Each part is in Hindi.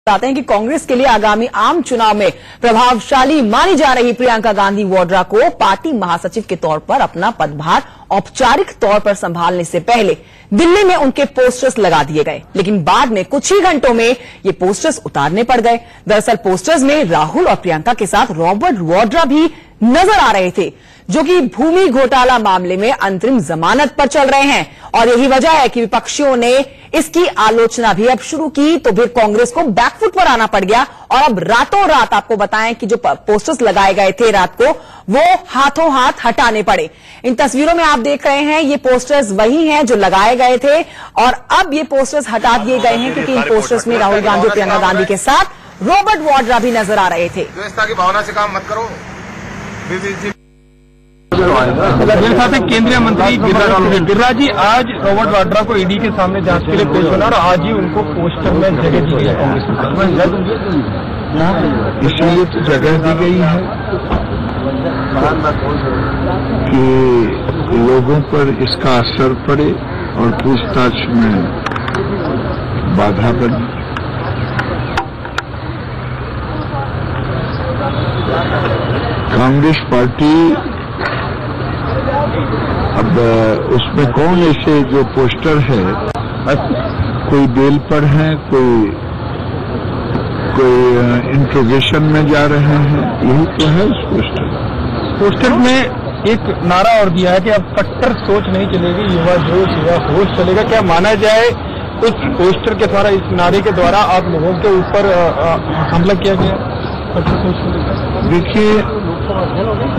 बताते हैं कि कांग्रेस के लिए आगामी आम चुनाव में प्रभावशाली मानी जा रही प्रियंका गांधी वाड्रा को पार्टी महासचिव के तौर पर अपना पदभार औपचारिक तौर पर संभालने से पहले दिल्ली में उनके पोस्टर्स लगा दिए गए, लेकिन बाद में कुछ ही घंटों में ये पोस्टर्स उतारने पड़ गए। दरअसल पोस्टर्स में राहुल और प्रियंका के साथ रॉबर्ट वाड्रा भी नजर आ रहे थे, जो कि भूमि घोटाला मामले में अंतरिम जमानत पर चल रहे हैं। और यही वजह है कि विपक्षियों ने इसकी आलोचना भी अब शुरू की, तो फिर कांग्रेस को बैकफुट पर आना पड़ गया। और अब रातों रात आपको बताएं कि जो पोस्टर्स लगाए गए थे रात को, वो हाथों हाथ हटाने पड़े। इन तस्वीरों में आप देख रहे हैं, ये पोस्टर्स वही हैं जो लगाए गए थे और अब ये पोस्टर्स हटा दिए गए हैं, क्योंकि इन पोस्टर्स में राहुल गांधी और प्रियंका गांधी के साथ रॉबर्ट वाड्रा भी नजर आ रहे थे। की भावना से काम मत करो। मेरे साथ है केंद्रीय मंत्री गिरिराज जी। आज रॉबर्ट वाड्रा को ईडी के सामने जांच के लिए पेश होना और आज ही उनको पोस्टर में जगह दी गई है। इसलिए तो जगह दी गई है कि लोगों पर इसका असर पड़े और पूछताछ में बाधा बने। कांग्रेस पार्टी अब उसमें कौन ऐसे जो पोस्टर है, कोई बेल पर है, कोई इंट्रोगेशन में जा रहे हैं, यही तो है उस पोस्टर में एक नारा और दिया है कि अब कट्टर सोच नहीं चलेगी, युवा जोश युवा होश चलेगा। क्या माना जाए उस पोस्टर के द्वारा, इस नारे के द्वारा आप लोगों के ऊपर हमला किया गया? देखिए,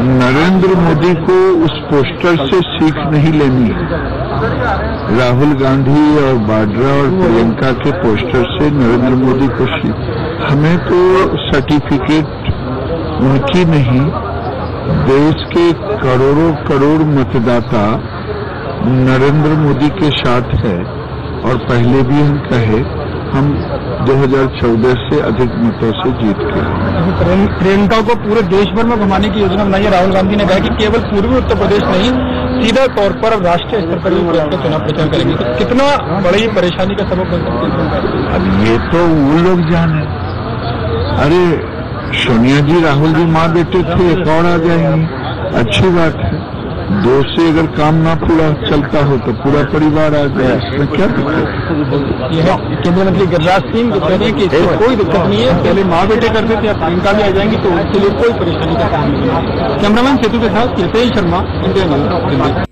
नरेंद्र मोदी को उस पोस्टर से सीख नहीं लेनी है। राहुल गांधी और वाड्रा और प्रियंका के पोस्टर से नरेंद्र मोदी को सीख, हमें तो सर्टिफिकेट उनकी नहीं, देश के करोड़ों करोड़ मतदाता नरेंद्र मोदी के साथ है। और पहले भी हम कहे, हम 2014 से अधिक मतों से जीत के। प्रियंका को पूरे देश भर में घुमाने की योजना बनाई है। राहुल गांधी ने कहा कि केवल पूर्वी उत्तर प्रदेश नहीं, सीधा तौर पर अब राष्ट्रीय स्तर पर प्रियंका चुनाव प्रचार करेंगे। तो कितना बड़ी परेशानी का सबब बन सकती है? अब ये तो वो लोग जाने। अरे सोनिया जी राहुल जी माँ बेटे थे, एक और आ जाएंगी, अच्छी बात है। दो से अगर काम ना पूरा चलता हो तो पूरा परिवार आ जाए, इसमें क्या दिक्कत? यह केंद्रीय मंत्री गिरिराज सिंह कह रहे हैं कि इसमें कोई दिक्कत नहीं है, पहले माँ बेटे करते थे, अब प्रियंका भी आ जाएंगी, तो उसके लिए कोई परेशानी का काम नहीं है। कैमरामैन सेतु के साथ हितेश शर्मा, इंडिया न्यूज।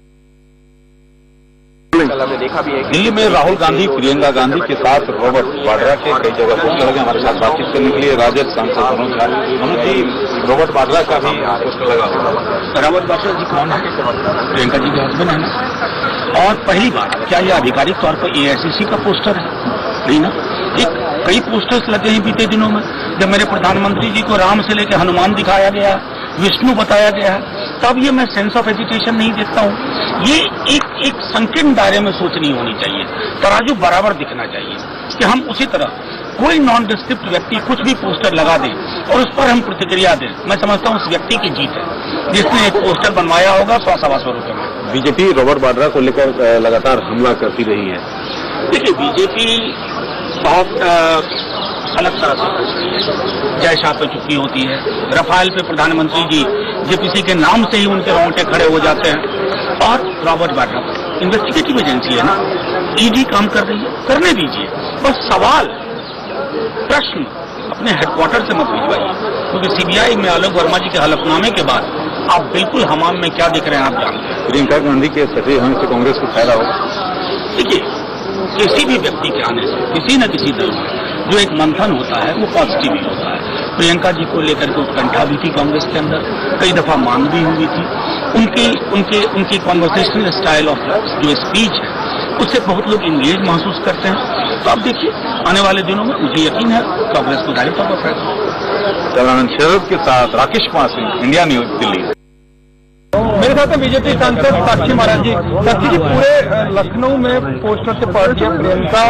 दिल्ली में राहुल गांधी प्रियंका गांधी के साथ रॉबर्ट वाड्रा के कई जगह पोस्टर लगे। हमारे साथ बातचीत करने के लिए राजद सांसद मनोज जी, रॉबर्ट वाड्रा का भी पोस्टर लगा हुआ। रॉबर्ट वाड्रा जी कौन है? प्रियंका जी के हस्बैंड है ना। और पहली बात, क्या यह आधिकारिक तौर पर एआईसीसी का पोस्टर है? नहीं ना। कई पोस्टर्स लगे हैं बीते दिनों में। जब मेरे प्रधानमंत्री जी को राम से लेकर हनुमान दिखाया गया, विष्णु बताया गया, तब ये मैं सेंस ऑफ एजिटेशन नहीं देखता हूँ। ये एक संकीर्ण दायरे में सोचनी होनी चाहिए, तराजू बराबर दिखना चाहिए कि हम उसी तरह कोई नॉन डिस्क्रिप्ट व्यक्ति कुछ भी पोस्टर लगा दे और उस पर हम प्रतिक्रिया दें। मैं समझता हूँ उस व्यक्ति की जीत है जिसने एक पोस्टर बनवाया होगा 100-125 रुपए में। बीजेपी रॉबर्ट वाड्रा को लेकर लगातार हमला करती रही है। देखिए, बीजेपी बहुत अलग तरह से जय शाह पे चुकी होती है। रफाल पे प्रधानमंत्री जी जेपीसी के नाम से ही उनके रोंगटे खड़े हो जाते हैं। और रॉबर्ट वाड्रा इन्वेस्टिगेटिव एजेंसी है ना, ईडी काम कर रही है, करने दीजिए। बस सवाल प्रश्न अपने हेडक्वार्टर से मत भिजवाइए, क्योंकि सीबीआई में आलोक वर्मा जी के हलफनामे के बाद आप बिल्कुल हमाम में क्या दिख रहे हैं आप जानते हैं। प्रियंका गांधी के सचिव होने से कांग्रेस को फायदा होगा? देखिए, किसी भी व्यक्ति के आने से किसी न किसी दल में जो एक मंथन होता है वो पॉजिटिव ही होता है। प्रियंका जी को लेकर के उत्कंठा भी थी कांग्रेस के अंदर, कई दफा मांग भी हुई थी। उनकी कॉन्वर्सेशनल स्टाइल ऑफ जो स्पीच है उससे बहुत लोग इंगेज महसूस करते हैं। तो अब देखिए, आने वाले दिनों में मुझे यकीन है कांग्रेस को जाहिर तौर पर फायदा। कैमरामैन शरद के साथ राकेश कुमार सिंह, इंडिया न्यूज, दिल्ली। मेरे साथ है बीजेपी सांसद साक्षी महाराज जी। साक्षी जी, पूरे लखनऊ में पोस्टर से पार्टी प्रियंका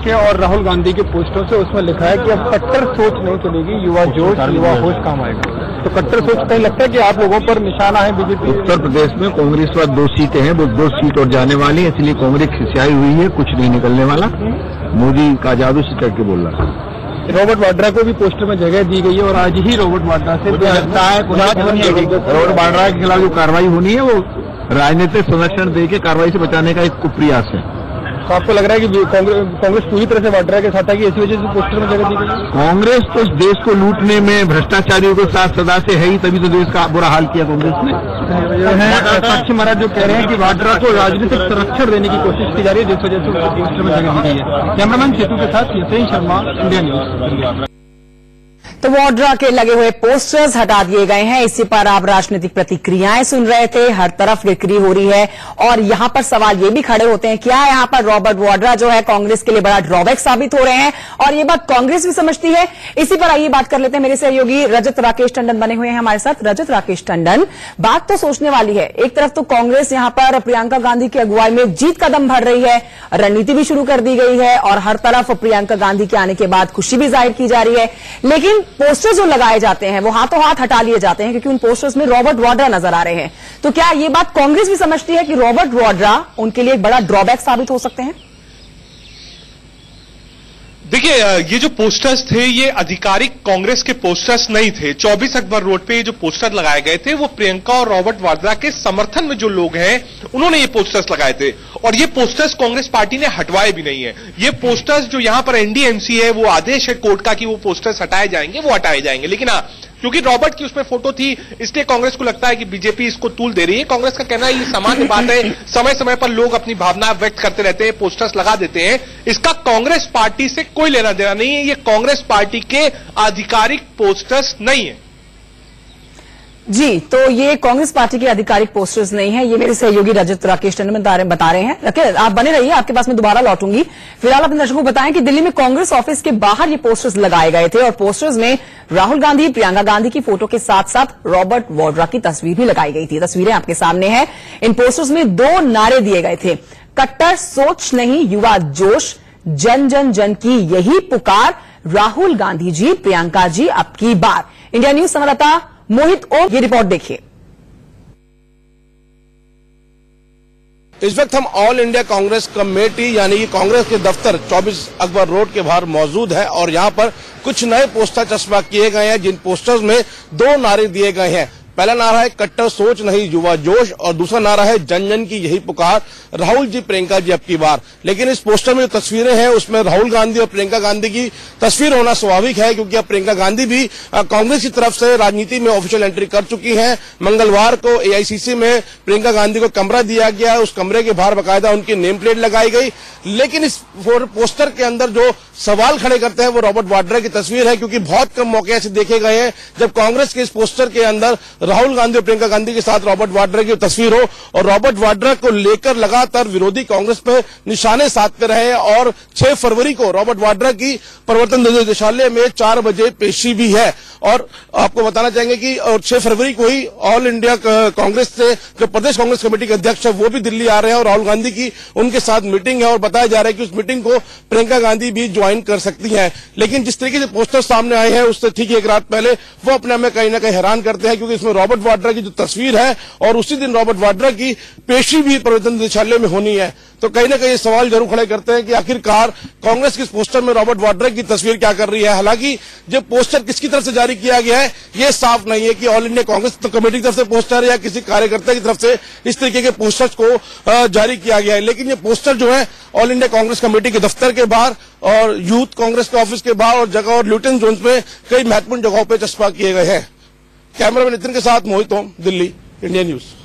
के और राहुल गांधी के पोस्टर से उसमें लिखा है कि अब कट्टर सोच नहीं चलेगी, युवा जोश युवा होश काम आएगा। तो कट्टर सोच कहीं लगता है कि आप लोगों पर निशाना है बीजेपी? उत्तर प्रदेश में कांग्रेस पर 2 सीटें हैं, वो 2 सीट और जाने वाली है, इसलिए कांग्रेस खिसियाई हुई है, कुछ नहीं निकलने वाला। मोदी का जादू से करके बोल रहा है। रॉबर्ट वाड्रा को भी पोस्टर में जगह दी गई है और आज ही रॉबर्ट वाड्रा से रॉबर्ट वाड्रा के खिलाफ जो कार्रवाई होनी है वो राजनीतिक संरक्षण देके कार्रवाई से बचाने का एक प्रयास है। तो आपको लग रहा है कि कांग्रेस पूरी तरह से वाड्रा के साथ है कि इसी वजह से पोस्टर में जगह दी गई है? कांग्रेस तो इस देश को लूटने में भ्रष्टाचारियों के साथ सदा से है ही, तभी तो देश का बुरा हाल किया कांग्रेस ने। साक्षी महाराज जो कह रहे हैं कि वाड्रा को राजनीतिक संरक्षण देने की कोशिश की जा रही है, जिस वजह से पोस्टर में जगह दी गई है। कैमरामैन सेतु के साथ यतेन शर्मा, इंडिया न्यूज। तो वाड्रा के लगे हुए पोस्टर्स हटा दिए गए हैं। इसी पर आप राजनीतिक प्रतिक्रियाएं सुन रहे थे। हर तरफ बिक्री हो रही है और यहां पर सवाल ये भी खड़े होते हैं, क्या यहां पर रॉबर्ट वाड्रा जो है कांग्रेस के लिए बड़ा ड्रॉबैक साबित हो रहे हैं और ये बात कांग्रेस भी समझती है। इसी पर आइए बात कर लेते हैं। मेरे सहयोगी रजत राकेश टंडन बने हुए हैं हमारे साथ। रजत राकेश टंडन, बात तो सोचने वाली है। एक तरफ तो कांग्रेस यहां पर प्रियंका गांधी की अगुवाई में जीत कदम भर रही है, रणनीति भी शुरू कर दी गई है और हर तरफ प्रियंका गांधी के आने के बाद खुशी भी जाहिर की जा रही है। लेकिन पोस्टर्स जो लगाए जाते हैं वो हाथों हाथ हटा लिए जाते हैं क्योंकि उन पोस्टर्स में रॉबर्ट वाड्रा नजर आ रहे हैं। तो क्या ये बात कांग्रेस भी समझती है कि रॉबर्ट वाड्रा उनके लिए एक बड़ा ड्रॉबैक साबित हो सकते हैं? देखिए, ये जो पोस्टर्स थे ये आधिकारिक कांग्रेस के पोस्टर्स नहीं थे। 24 अकबर रोड पे ये जो पोस्टर लगाए गए थे वो प्रियंका और रॉबर्ट वाड्रा के समर्थन में जो लोग हैं उन्होंने ये पोस्टर्स लगाए थे और ये पोस्टर्स कांग्रेस पार्टी ने हटवाए भी नहीं है। ये पोस्टर्स जो यहां पर एनडीएमसी है, वो आदेश है कोर्ट का कि वो पोस्टर्स हटाए जाएंगे, वो हटाए जाएंगे। लेकिन हाँ, क्योंकि रॉबर्ट की उसमें फोटो थी इसलिए कांग्रेस को लगता है कि बीजेपी इसको तूल दे रही है। कांग्रेस का कहना है ये सामान्य बात है, समय समय पर लोग अपनी भावना व्यक्त करते रहते हैं, पोस्टर्स लगा देते हैं। इसका कांग्रेस पार्टी से कोई लेना देना नहीं है। ये कांग्रेस पार्टी के आधिकारिक पोस्टर्स नहीं है। जी, तो ये कांग्रेस पार्टी के आधिकारिक पोस्टर्स नहीं है, ये मेरे सहयोगी रजत राकेश टंडन बता रहे हैं। रखे, आप बने रहिए, आपके पास में दोबारा लौटूंगी। फिलहाल अपने दर्शकों को बताएं कि दिल्ली में कांग्रेस ऑफिस के बाहर ये पोस्टर्स लगाए गए थे और पोस्टर्स में राहुल गांधी, प्रियंका गांधी की फोटो के साथ साथ रॉबर्ट वाड्रा की तस्वीर भी लगाई गई थी। तस्वीरें आपके सामने हैं। इन पोस्टर्स में 2 नारे दिए गए थे, कट्टर सोच नहीं युवा जोश, जन जन जन की यही पुकार, राहुल गांधी जी, प्रियंका जी अब की बार। इंडिया न्यूज संवाददाता मोहित ओम, ये रिपोर्ट देखिए। इस वक्त हम ऑल इंडिया कांग्रेस कमेटी यानी कि कांग्रेस के दफ्तर 24 अकबर रोड के बाहर मौजूद है और यहां पर कुछ नए पोस्टर चस्पा किए गए हैं, जिन पोस्टर्स में 2 नारे दिए गए हैं। पहला नारा है कट्टर सोच नहीं युवा जोश और दूसरा नारा है जन जन की यही पुकार, राहुल जी प्रियंका जी अब की बार। लेकिन इस पोस्टर में जो तस्वीरें हैं उसमें राहुल गांधी और प्रियंका गांधी की तस्वीर होना स्वाभाविक है, क्योंकि अब प्रियंका गांधी भी कांग्रेस की तरफ से राजनीति में ऑफिशियल एंट्री कर चुकी हैं। मंगलवार को एआईसीसी में प्रियंका गांधी को कमरा दिया गया, उस कमरे के बाहर बाकायदा उनकी नेम प्लेट लगाई गई। लेकिन इस पोस्टर के अंदर जो सवाल खड़े करते हैं वो रॉबर्ट वाड्रा की तस्वीर है, क्योंकि बहुत कम मौके ऐसे देखे गए हैं जब कांग्रेस के इस पोस्टर के अंदर राहुल गांधी और प्रियंका गांधी के साथ रॉबर्ट वाड्रा की तस्वीर हो और रॉबर्ट वाड्रा को लेकर लगातार विरोधी कांग्रेस पर निशाने साधते रहे। और 6 फरवरी को रॉबर्ट वाड्रा की प्रवर्तन निदेशालय में 4 बजे पेशी भी है। और आपको बताना चाहेंगे कि 6 फरवरी को ही ऑल इंडिया कांग्रेस से जो प्रदेश कांग्रेस कमेटी के अध्यक्ष है वो भी दिल्ली आ रहे हैं और राहुल गांधी की उनके साथ मीटिंग है और बताया जा रहा है कि उस मीटिंग को प्रियंका गांधी भी ज्वाइन कर सकती हैं। लेकिन जिस तरीके से पोस्टर सामने आए हैं उससे ठीक 1 रात पहले वो अपने आप में कहीं ना कहीं हैरान करते हैं, क्योंकि इसमें रॉबर्ट वाड्रा की जो तस्वीर है और उसी दिन रॉबर्ट वाड्रा की पेशी भी प्रवर्तन निदेशालय में होनी है। तो कहीं ना कहीं सवाल जरूर खड़े करते हैं कि आखिरकार कांग्रेस के इस पोस्टर में रॉबर्ट वाड्रा की तस्वीर क्या कर रही है। हालांकि जो पोस्टर किसकी तरफ से जारी किया गया है ये साफ नहीं है कि ऑल इंडिया कांग्रेस कमेटी की तरफ से पोस्टर या किसी कार्यकर्ता की तरफ से इस तरीके के पोस्टर्स को जारी किया गया है। लेकिन ये पोस्टर जो है ऑल इंडिया कांग्रेस कमेटी के दफ्तर के बाहर और यूथ कांग्रेस के ऑफिस के बाहर और जगह और ल्यूटन जोन में कई महत्वपूर्ण जगहों पर चस्पा किए गए हैं। कैमरामैन नितिन के साथ मोहित ओम, दिल्ली, इंडिया न्यूज।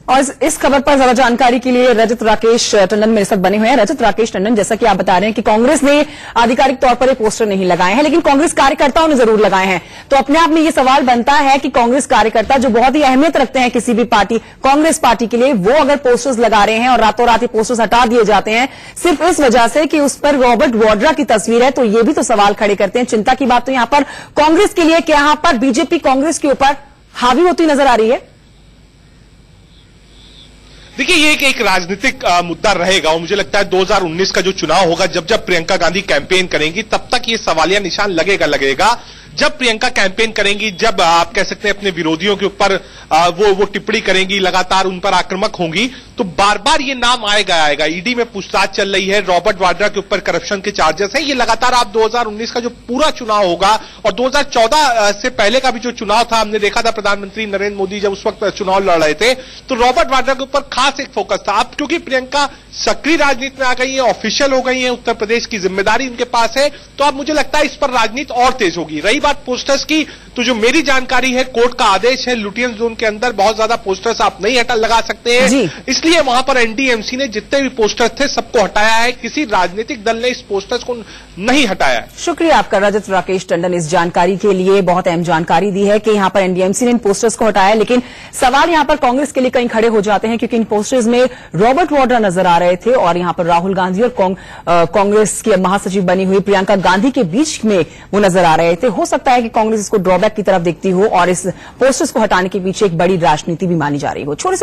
और इस खबर पर ज्यादा जानकारी के लिए रजत राकेश टंडन मेरे साथ बने हुए हैं। रजत राकेश टंडन, जैसा कि आप बता रहे हैं कि कांग्रेस ने आधिकारिक तौर पर ये पोस्टर नहीं लगाए हैं, लेकिन कांग्रेस कार्यकर्ताओं ने जरूर लगाए हैं। तो अपने आप में ये सवाल बनता है कि कांग्रेस कार्यकर्ता जो बहुत ही अहमियत रखते हैं किसी भी पार्टी, कांग्रेस पार्टी के लिए, वो अगर पोस्टर्स लगा रहे हैं और रातों रात ये पोस्टर्स हटा दिए जाते हैं सिर्फ इस वजह से कि उस पर रॉबर्ट वाड्रा की तस्वीर है, तो ये भी तो सवाल खड़े करते हैं। चिंता की बात तो यहां पर कांग्रेस के लिए कि यहां पर बीजेपी कांग्रेस के ऊपर हावी होती नजर आ रही है। देखिए, ये एक राजनीतिक मुद्दा रहेगा और मुझे लगता है 2019 का जो चुनाव होगा, जब जब प्रियंका गांधी कैंपेन करेंगी तब तक ये सवालिया निशान लगेगा। जब प्रियंका कैंपेन करेंगी, जब आप कह सकते हैं अपने विरोधियों के ऊपर वो टिप्पणी करेंगी, लगातार उन पर आक्रामक होंगी, तो बार बार ये नाम आएगा। ईडी में पूछताछ चल रही है, रॉबर्ट वाड्रा के ऊपर करप्शन के चार्जेस हैं। ये लगातार आप 2019 का जो पूरा चुनाव होगा और 2014 से पहले का भी जो चुनाव था, हमने देखा था प्रधानमंत्री नरेंद्र मोदी जब उस वक्त चुनाव लड़ रहे थे तो रॉबर्ट वाड्रा के ऊपर खास एक फोकस था। अब क्योंकि प्रियंका सक्रिय राजनीति में आ गई है, ऑफिशियल हो गई है, उत्तर प्रदेश की जिम्मेदारी उनके पास है, तो अब मुझे लगता है इस पर राजनीति और तेज होगी। रही बात पोस्टर्स की, तो जो मेरी जानकारी है कोर्ट का आदेश है, लुटियन जोन के अंदर बहुत ज्यादा पोस्टर्स आप नहीं लगा सकते हैं, इसलिए वहां पर एनडीएमसी ने जितने भी पोस्टर्स थे सबको हटाया है। किसी राजनीतिक दल ने इस पोस्टर्स को नहीं हटाया है। शुक्रिया आपका रजत राकेश टंडन इस जानकारी के लिए। बहुत अहम जानकारी दी है कि यहां पर एनडीएमसी ने इन पोस्टर्स को हटाया, लेकिन सवाल यहां पर कांग्रेस के लिए कहीं खड़े हो जाते हैं क्योंकि इन पोस्टर्स में रॉबर्ट वाड्रा नजर आ रहे थे और यहां पर राहुल गांधी और कांग्रेस की महासचिव बनी हुई प्रियंका गांधी के बीच में वो नजर आ रहे थे। हो सकता है कि कांग्रेस इसको ड्रॉबैक की तरफ देखती हो और इस पोस्टर्स को हटाने के पीछे एक बड़ी राजनीति भी मानी जा रही हो। छोटे से